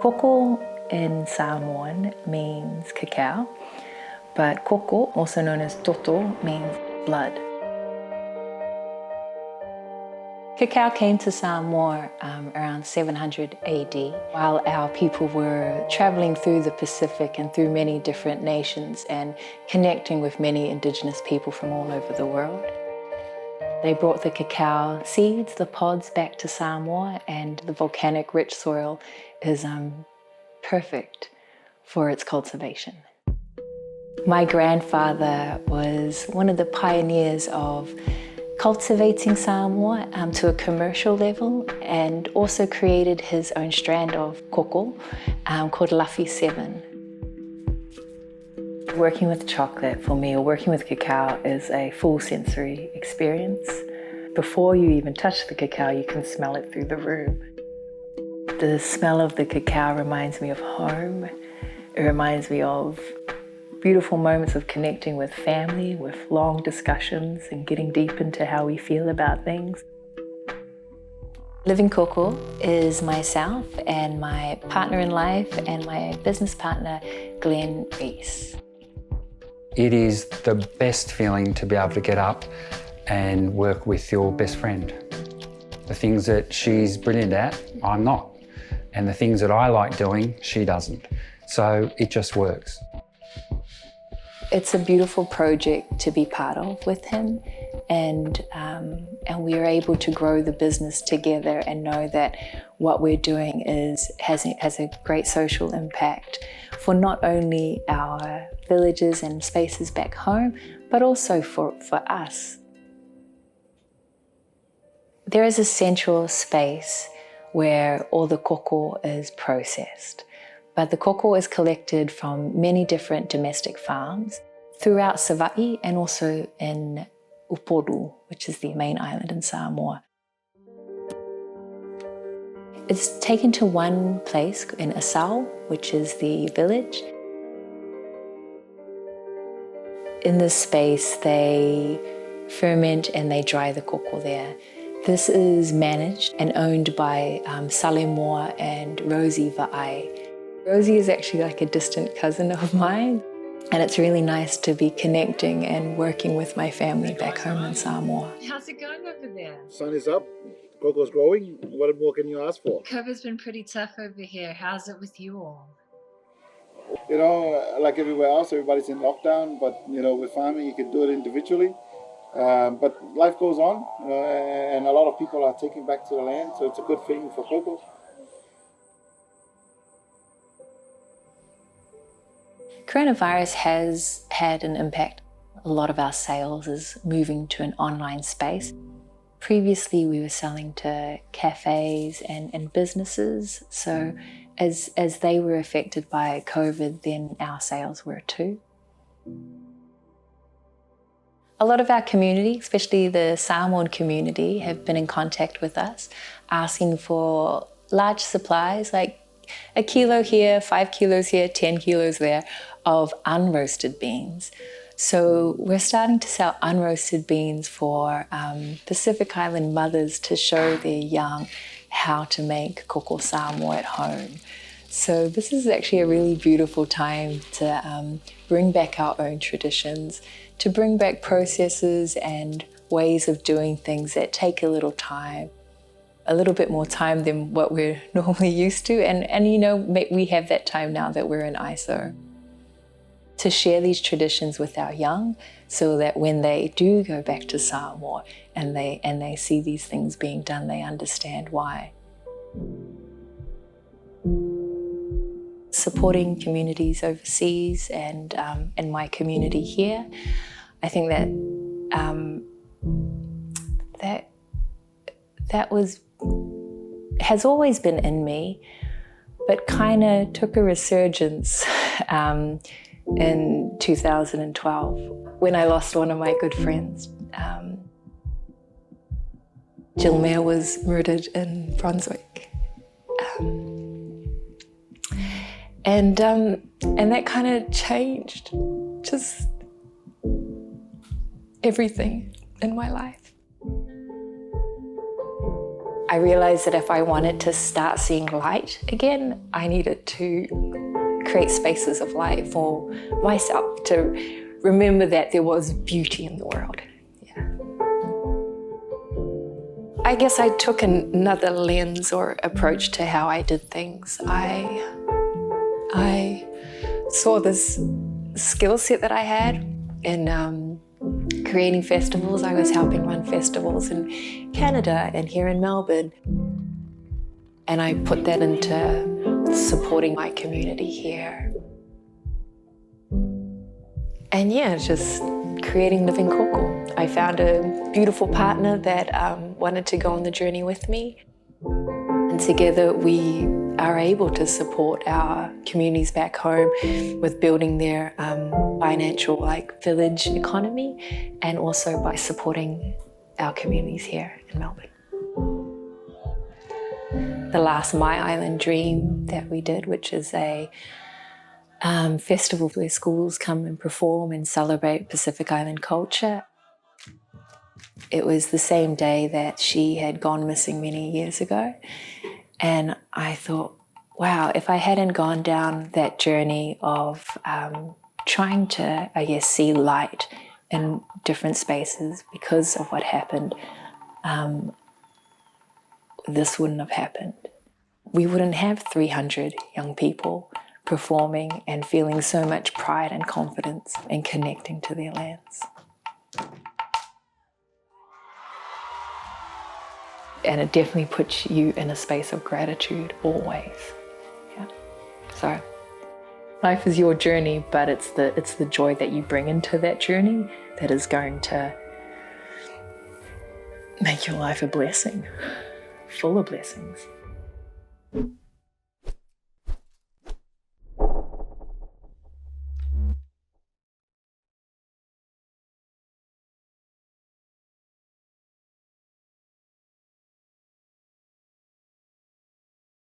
Koko in Samoan means cacao, but koko, also known as toto, means blood. Cacao came to Samoa around 700 AD, while our people were traveling through the Pacific and through many different nations and connecting with many indigenous people from all over the world. They brought the cacao seeds, the pods, back to Samoa, and the volcanic rich soil is perfect for its cultivation. My grandfather was one of the pioneers of cultivating Samoa to a commercial level, and also created his own strand of koko called Laffy 7. Working with chocolate for me, or working with cacao, is a full sensory experience. Before you even touch the cacao, you can smell it through the room. The smell of the cacao reminds me of home. It reminds me of beautiful moments of connecting with family, with long discussions and getting deep into how we feel about things. Living Koko is myself and my partner in life and my business partner, Glenn Reese. It is the best feeling to be able to get up and work with your best friend. The things that she's brilliant at, I'm not. And the things that I like doing, she doesn't. So it just works. It's a beautiful project to be part of with him, and we are able to grow the business together and know that what we're doing has a great social impact for not only our villages and spaces back home, but also for us. There is a central space where all the koko is processed. But the koko is collected from many different domestic farms throughout Savaii and also in Uporu, which is the main island in Samoa. It's taken to one place in Asau, which is the village. In this space, they ferment and they dry the koko there. This is managed and owned by Samoa and Rosie Va'ai. Rosie is actually like a distant cousin of mine, and it's really nice to be connecting and working with my family back home in Samoa. How's it going over there? Sun is up, cocoa's growing. What more can you ask for? COVID's been pretty tough over here. How's it with you all? You know, like everywhere else, everybody's in lockdown, but you know, with farming, you can do it individually. But life goes on, and a lot of people are taking back to the land, so it's a good thing for cocoa. Coronavirus has had an impact. A lot of our sales is moving to an online space. Previously, we were selling to cafes and businesses, so as they were affected by COVID, then our sales were too. A lot of our community, especially the Samoan community, have been in contact with us, asking for large supplies, like a kilo here, 5 kilos here, 10 kilos there, of unroasted beans. So we're starting to sell unroasted beans for Pacific Island mothers to show their young how to make koko Samoa at home. So this is actually a really beautiful time to bring back our own traditions, to bring back processes and ways of doing things that take a little time, a little bit more time than what we're normally used to. And you know, we have that time now that we're in ISO. To share these traditions with our young so that when they do go back to Samoa and they see these things being done, they understand why. Supporting communities overseas and my community here, I think that has always been in me, but kind of took a resurgence in 2012 when I lost one of my good friends. Gilmere was murdered in Brunswick. And that kind of changed just everything in my life. I realized that if I wanted to start seeing light again, I needed to create spaces of light for myself to remember that there was beauty in the world. Yeah. I guess I took another lens or approach to how I did things. I saw this skill set that I had in creating festivals. I was helping run festivals in Canada and here in Melbourne. And I put that into supporting my community here. And yeah, just creating Living Koko. I found a beautiful partner that wanted to go on the journey with me. And together we are able to support our communities back home with building their financial village economy, and also by supporting our communities here in Melbourne. The last My Island Dream that we did, which is a festival where schools come and perform and celebrate Pacific Island culture. It was the same day that she had gone missing many years ago. And I thought, wow, if I hadn't gone down that journey of trying to, I guess, see light in different spaces because of what happened, this wouldn't have happened. We wouldn't have 300 young people performing and feeling so much pride and confidence in connecting to their lands. And it definitely puts you in a space of gratitude always. Yeah. So life is your journey, but it's the joy that you bring into that journey that is going to make your life a blessing, full of blessings.